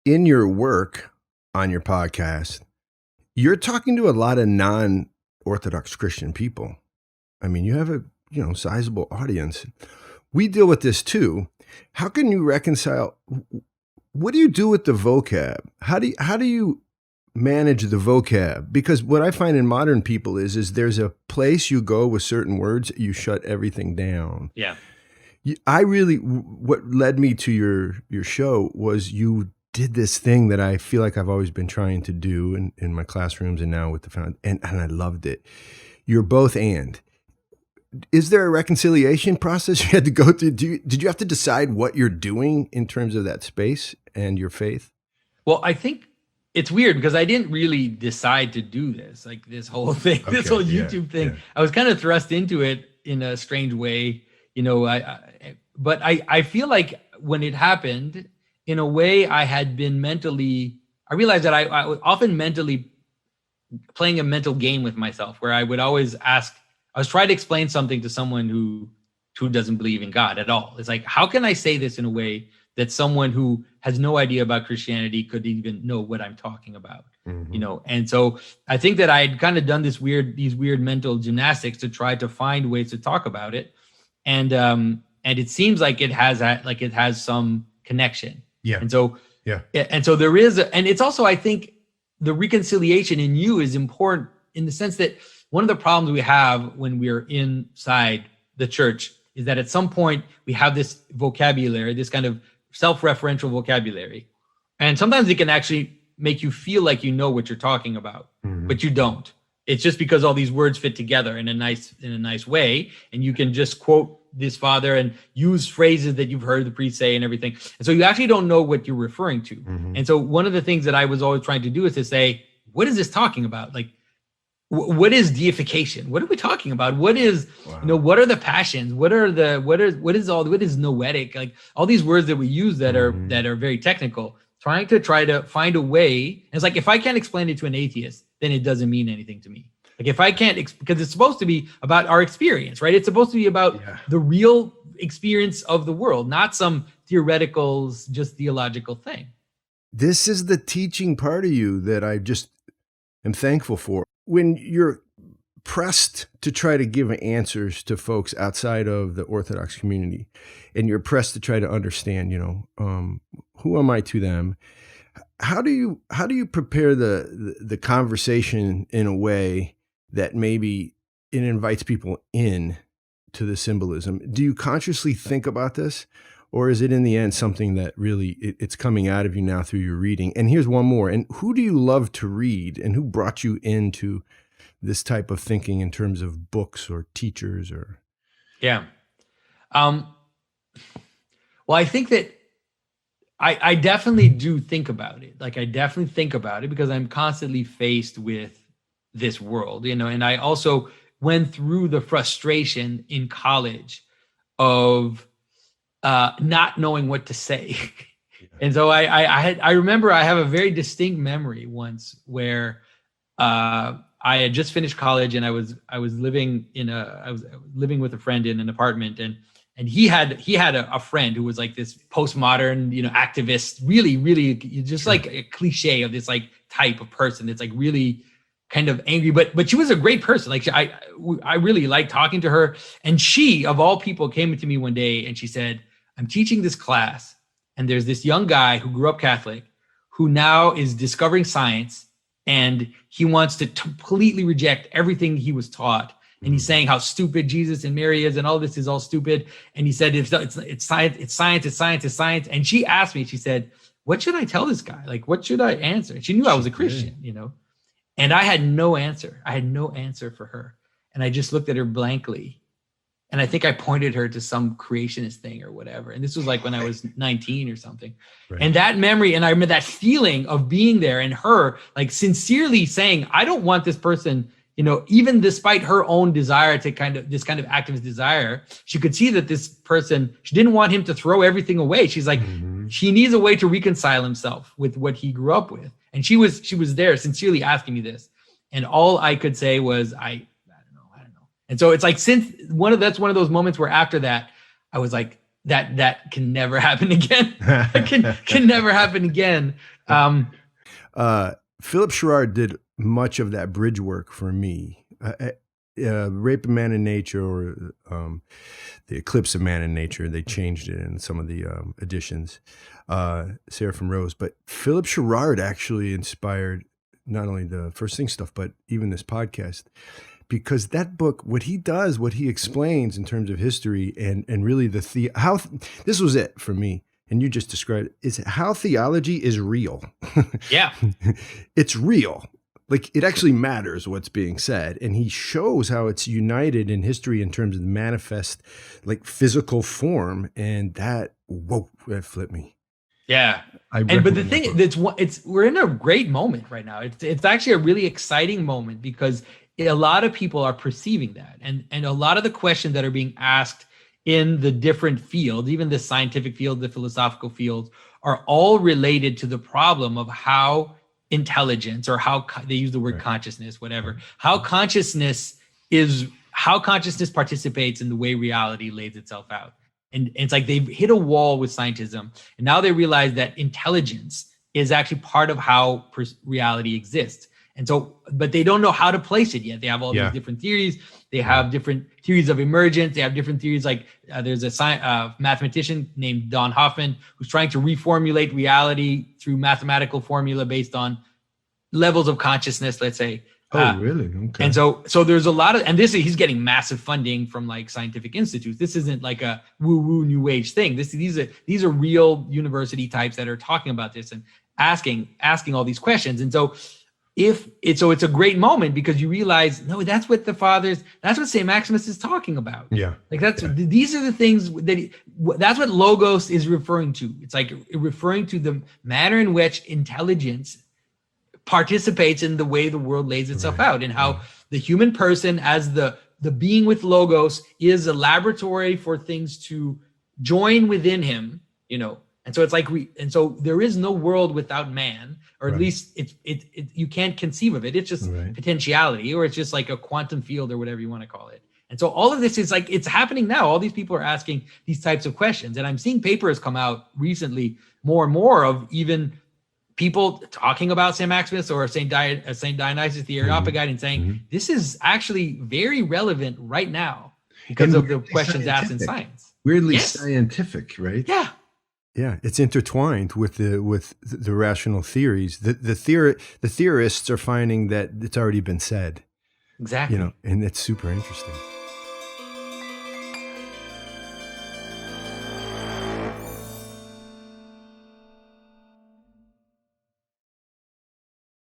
in your work on your podcast, you're talking to a lot of non-Orthodox Christian people. I mean, you have a sizable audience. We deal with this too. How can you reconcile? What do you do with the vocab? How do you manage the vocab? Because what I find in modern people is there's a place you go with certain words, you shut everything down. Yeah. What led me to your show was you did this thing that I feel like I've always been trying to do in my classrooms and now with the found, and I loved it. You're both and. Is there a reconciliation process you had to go through? Did you have to decide what you're doing in terms of that space and your faith? Well, I think it's weird because I didn't really decide to do this, like this whole thing, this whole YouTube thing. Yeah. I was kind of thrust into it in a strange way, but I feel like when it happened, in a way I realized that I was often mentally playing a mental game with myself where I would always I was trying to explain something to someone who doesn't believe in God at all. It's like, how can I say this in a way that someone who has no idea about Christianity could even know what I'm talking about? Mm-hmm. And so I think that I had kind of done these weird mental gymnastics to try to find ways to talk about it. And it seems like it has some connection. Yeah. And so there is, and it's also, I think the reconciliation in you is important in the sense that one of the problems we have when we're inside the church is that at some point we have this vocabulary, this kind of self-referential vocabulary. And sometimes it can actually make you feel like you know what you're talking about, but you don't. It's just because all these words fit together in a nice way. And you can just quote this father and use phrases that you've heard the priest say and everything. And so you actually don't know what you're referring to. Mm-hmm. And so one of the things that I was always trying to do is to say, what is this talking about? Like, what is deification? What are we talking about? What is, what are the passions? What is noetic? Like all these words that we use that are very technical, trying to find a way. And it's like, if I can't explain it to an atheist, then it doesn't mean anything to me. Like if I can't, because it's supposed to be about our experience, right? It's supposed to be about the real experience of the world, not some theoretical, just theological thing. This is the teaching part of you that I just am thankful for. When you're pressed to try to give answers to folks outside of the Orthodox community, and you're pressed to try to understand, who am I to them? How do you prepare the conversation in a way that maybe it invites people in to the symbolism? Do you consciously think about this? Or is it in the end something that really it's coming out of you now through your reading? And here's one more. And who do you love to read? And who brought you into this type of thinking in terms of books or teachers or? Yeah. Well, I think that I definitely do think about it. Like I definitely think about it because I'm constantly faced with this world, and I also went through the frustration in college of not knowing what to say. And so I remember I have a very distinct memory once where I had just finished college and I was living with a friend in an apartment, and he had a friend who was like this postmodern, activist, really just like a cliche of this like type of person that's like really kind of angry, but she was a great person. Like I really liked talking to her. And she, of all people, came to me one day and she said, I'm teaching this class and there's this young guy who grew up Catholic who now is discovering science and he wants to completely reject everything he was taught. And he's saying how stupid Jesus and Mary is and all this is all stupid. And he said, it's science. And she asked me, she said, what should I tell this guy? Like, what should I answer? And she knew I was a Christian, and I had no answer. I had no answer for her. And I just looked at her blankly. And I think I pointed her to some creationist thing or whatever. And this was like when I was 19 or something. Right. And that memory, and I remember that feeling of being there and her like sincerely saying, I don't want this person, even despite her own desire to this kind of activist desire, she could see that this person, she didn't want him to throw everything away. She's like, she needs a way to reconcile himself with what he grew up with. And she was there sincerely asking me this. And all I could say was, I don't know. And so it's like, that's one of those moments where after that, I was like, that can never happen again. can never happen again. Philip Sherrard did much of that bridge work for me. Rape of Man in Nature, or The Eclipse of Man in Nature. They changed it in some of the editions. Seraphim Rose. But Philip Sherrard actually inspired not only the First Thing stuff, but even this podcast. Because that book, what he does, what he explains in terms of history and really how this was it for me, and you just described it, is how theology is real. Yeah. It's real. Like, it actually matters what's being said. And he shows how it's united in history in terms of the manifest, like, physical form. And that flipped me. Yeah. But the thing we're in a great moment right now. It's actually a really exciting moment because a lot of people are perceiving that. And a lot of the questions that are being asked in the different fields, even the scientific field, the philosophical field, are all related to the problem of how intelligence, or how they use the word consciousness, whatever, how consciousness participates in the way reality lays itself out. And it's like they've hit a wall with scientism, and now they realize that intelligence is actually part of how reality exists. And so, but they don't know how to place it yet. They have all these different theories. They have different theories of emergence. They have different theories. Like there's a mathematician named Don Hoffman who's trying to reformulate reality through mathematical formula based on levels of consciousness, let's say. Oh, really? Okay. And so there's a lot of, and he's getting massive funding from like scientific institutes. This isn't like a woo-woo new age thing. These are real university types that are talking about this and asking all these questions. And so it's a great moment because you realize, no, that's what St. Maximus is talking about. Yeah. Like these are the things that's what logos is referring to. It's like referring to the manner in which intelligence participates in the way the world lays itself out, and how the human person as the being with logos is a laboratory for things to join within him, And so it's like so there is no world without man, or at least you can't conceive of it. It's just potentiality, or it's just like a quantum field, or whatever you want to call it. And so all of this is like, it's happening now. All these people are asking these types of questions. And I'm seeing papers come out recently more and more of even people talking about St. Maximus or St. Dionysius the Areopagite and saying, this is actually very relevant right now because of the questions asked in science. Weirdly scientific, right? Yeah. Yeah, it's intertwined with the rational theories. The theorists are finding that it's already been said. Exactly. And it's super interesting.